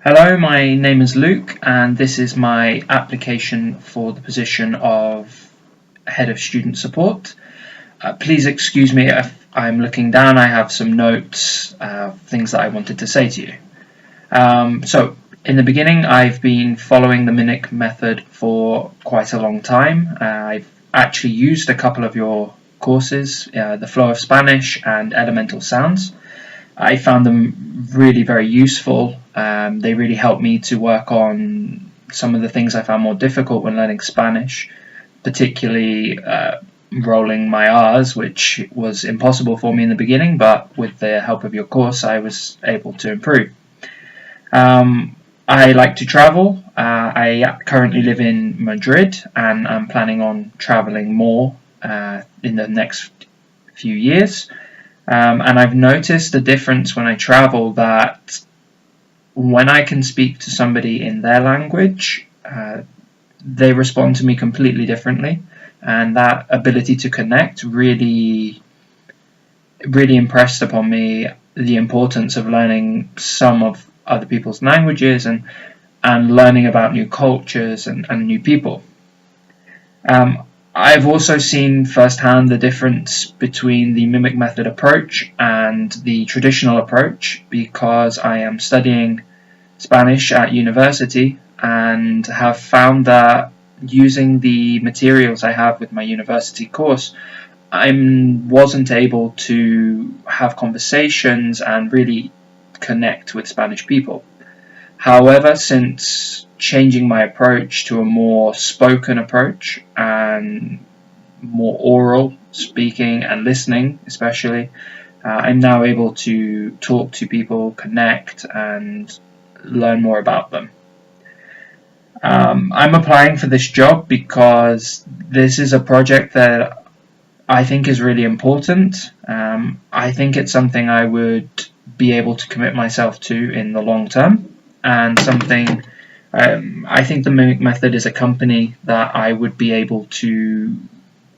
Hello, my name is Luke, and this is my application for the position of Head of Student Support. Please excuse me if I'm looking down. I have some notes, things that I wanted to say to you. In the beginning, I've been following the Mimic method for quite a long time. I've actually used a couple of your courses, the Flow of Spanish and Elemental Sounds. I found them really very useful. They really helped me to work on some of the things I found more difficult when learning Spanish, particularly rolling my R's, which was impossible for me in the beginning, but with the help of your course I was able to improve. I like to travel. I currently live in Madrid, and I'm planning on traveling more in the next few years. And I've noticed the difference when I travel, that when I can speak to somebody in their language, they respond to me completely differently, and that ability to connect really impressed upon me the importance of learning some of other people's languages and learning about new cultures and new people. I've also seen firsthand the difference between the Mimic method approach and the traditional approach, because I am studying Spanish at university and have found that using the materials I have with my university course, I wasn't able to have conversations and really connect with Spanish people. However, since changing my approach to a more spoken approach and more oral speaking and listening especially, I'm now able to talk to people, connect, and learn more about them. I'm applying for this job because this is a project that I think is really important. I think it's something I would be able to commit myself to in the long term, and something I think the Mimic method is a company that I would be able to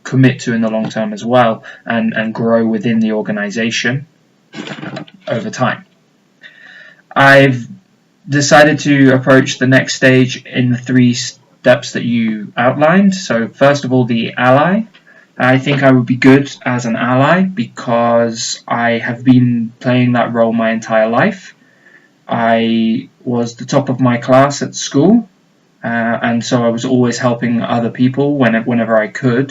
commit to in the long term as well, and grow within the organization over time. I've decided to approach the next stage in the 3 steps that you outlined. So first of all, the ally. I think I would be good as an ally because I have been playing that role my entire life. I was the top of my class at school, and so I was always helping other people whenever I could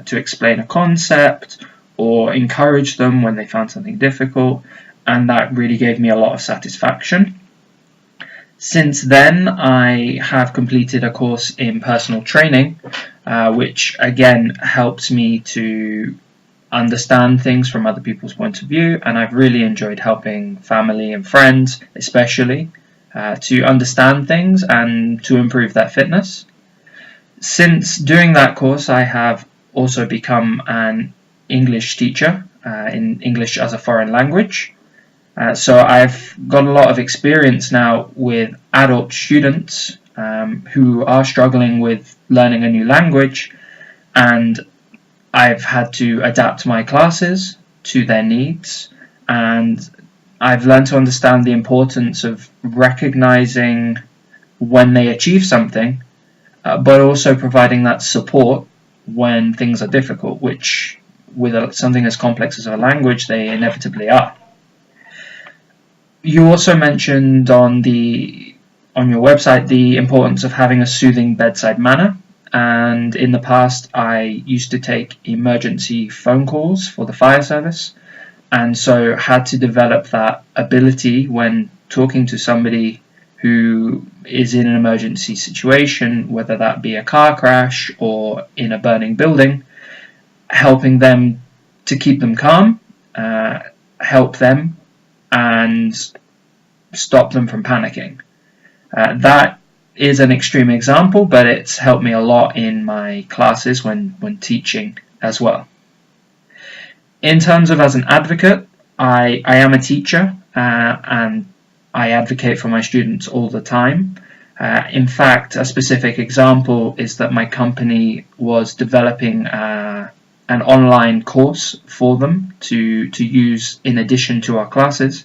to explain a concept or encourage them when they found something difficult, and that really gave me a lot of satisfaction. Since then, I have completed a course in personal training, which again helps me to understand things from other people's point of view, and I've really enjoyed helping family and friends especially to understand things and to improve their fitness. Since doing that course, I have also become an English teacher in English as a foreign language. So I've got a lot of experience now with adult students who are struggling with learning a new language, and I've had to adapt my classes to their needs, and I've learned to understand the importance of recognizing when they achieve something, but also providing that support when things are difficult, which with something as complex as a language, they inevitably are. You also mentioned on your website the importance of having a soothing bedside manner, and in the past I used to take emergency phone calls for the fire service, and so had to develop that ability when talking to somebody who is in an emergency situation, whether that be a car crash or in a burning building, helping them to keep them calm, help them, and stop them from panicking. That is an extreme example, but it's helped me a lot in my classes when teaching as well. In terms of as an advocate, I am a teacher, and I advocate for my students all the time. In fact, a specific example is that my company was developing an online course for them to use in addition to our classes.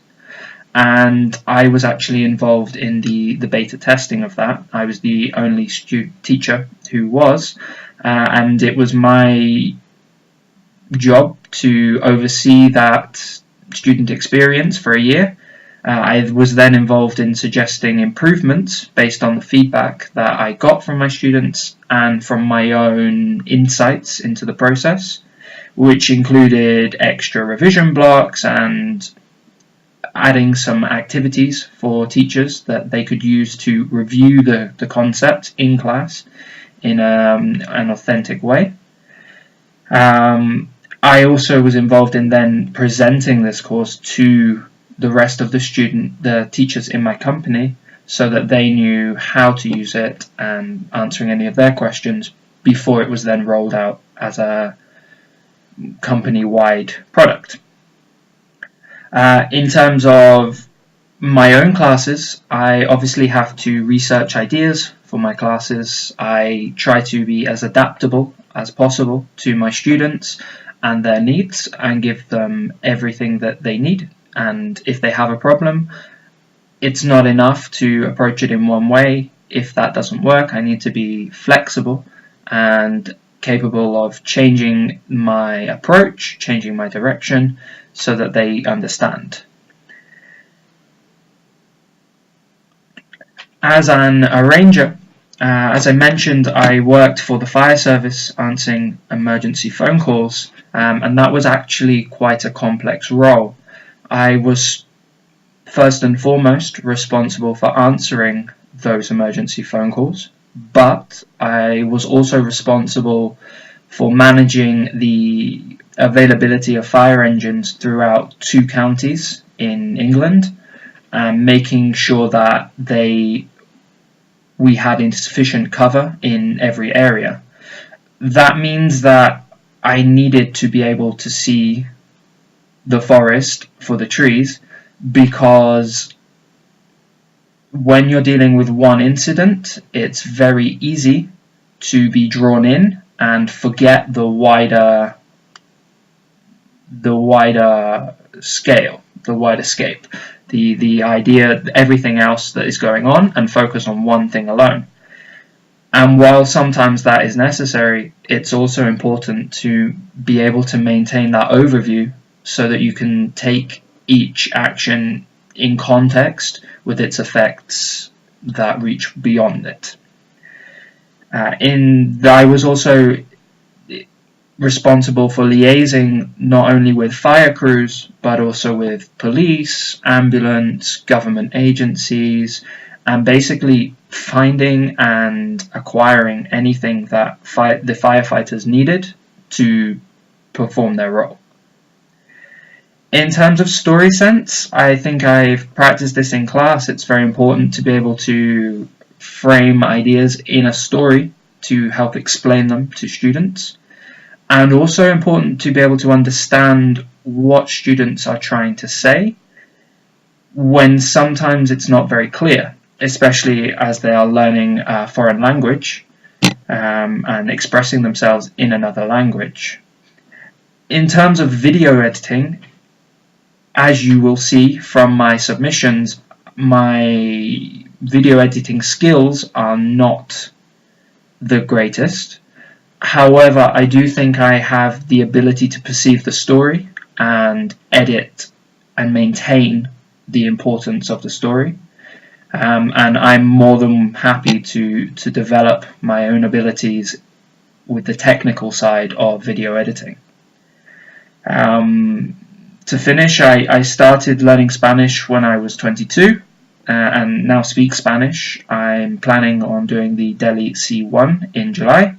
and I was actually involved in the beta testing of that. I was the only teacher who was, and it was my job to oversee that student experience for a year. I was then involved in suggesting improvements based on the feedback that I got from my students and from my own insights into the process, which included extra revision blocks and adding some activities for teachers that they could use to review the concept in class in an authentic way. I also was involved in then presenting this course to the rest of the teachers in my company, so that they knew how to use it and answering any of their questions before it was then rolled out as a company-wide product. In terms of my own classes, I obviously have to research ideas for my classes. I try to be as adaptable as possible to my students and their needs and give them everything that they need. And if they have a problem, it's not enough to approach it in one way. If that doesn't work, I need to be flexible and capable of changing my approach, changing my direction, so that they understand. As an arranger, as I mentioned, I worked for the fire service answering emergency phone calls, and that was actually quite a complex role. I was first and foremost responsible for answering those emergency phone calls, but I was also responsible for managing the availability of fire engines throughout 2 counties in England, and making sure that we had insufficient cover in every area. That means that I needed to be able to see the forest for the trees, because when you're dealing with one incident, it's very easy to be drawn in and forget the wider scale, the wider scape, the idea, everything else that is going on, and focus on one thing alone. And while sometimes that is necessary, it's also important to be able to maintain that overview so that you can take each action in context with its effects that reach beyond it. I was also responsible for liaising not only with fire crews, but also with police, ambulance, government agencies, and basically finding and acquiring anything that the firefighters needed to perform their role. In terms of story sense, I think I've practiced this in class. It's very important to be able to frame ideas in a story to help explain them to students, and also important to be able to understand what students are trying to say when sometimes it's not very clear, especially as they are learning a foreign language and expressing themselves in another language. In terms of video editing, as you will see from my submissions, my video editing skills are not the greatest. However, I do think I have the ability to perceive the story and edit and maintain the importance of the story. And I'm more than happy to develop my own abilities with the technical side of video editing. To finish, I started learning Spanish when I was 22 and now speak Spanish. I'm planning on doing the Delhi C1 in July.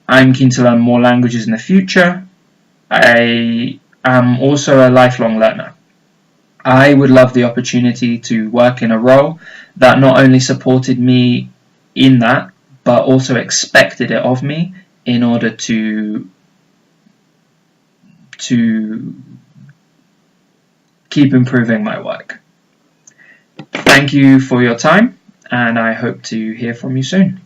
I'm keen to learn more languages in the future. I am also a lifelong learner. I would love the opportunity to work in a role that not only supported me in that, but also expected it of me in order to keep improving my work. Thank you for your time, and I hope to hear from you soon.